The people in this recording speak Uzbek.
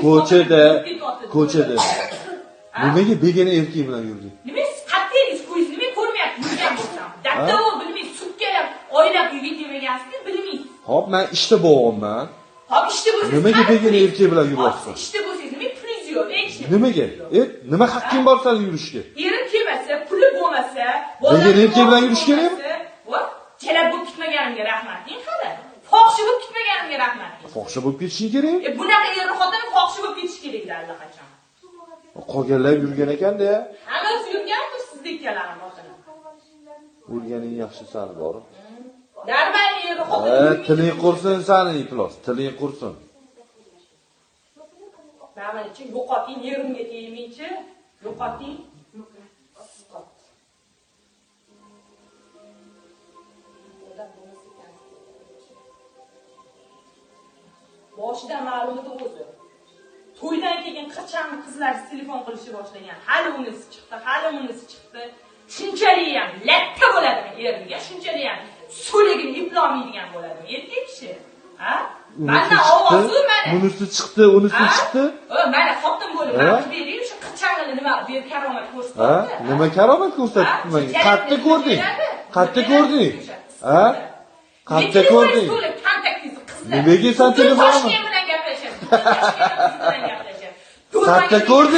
Ko'chada. Nimaga begona erkak bilan yurding? Nima qat'iyingiz ko'zingiz nima ko'rmayapti, yurgan bo'lsam. Dattavo bilmaysiz, sutkalab, oylab uyga kelmagansiz, bilmaysiz. Hop, men ishda bo'g'imman. Hop, ishda bo'lsangiz. Nimaga begona erkak bilan yuryapsiz? Ishda bo'lsangiz, nima pulingiz yo'q, hech nima. Nimaga? Nima haqqing bor seni yurishga? Erim kelmasa, puli bo'lmasa, begona erkak bilan yurish kerakmi? Voy, kelib bo'lib ketmaganimga rahmat. Deng hali. Fohsha bo'lib ketmaganimga rahmat. Fohsha bo'lib ketishing kerakmi? Bunaqa er xotin fohsha bo'lib ketish kerak allaqachon. Qolganlar yurgan ekan-da. Hammasi yurgan-ku sizdek ikkalarim xotini. O'lganing yaxshi sal bor. Darmani er xotin. Tiling qursin sani iflos, tiling qursin. Namachi yo'qoting, yerimga tegmaychi. Yo'qoting. Boshidan ma'lum edi o'zi. To'ydan keyin qachon qizlar telefon qilishni boshlagan. Hali unisi chiqdi. Shunchalik ham latta bo'ladimi erimga? Shunchalik ham so'ligini iplolmaydigan bo'ladimi erkak kishi? Ha? Mana ovozi mana. Unisi chiqdi. Mana xotin bo'lib, mana bering o'sha qichangini nima ber karomat ko'rsatdi. Ha? Nima karomat ko'rsatdi? Qatta ko'rding? Ha? Qatta ko'rding? Nimaga sen telefonini? Qatta ko'rding?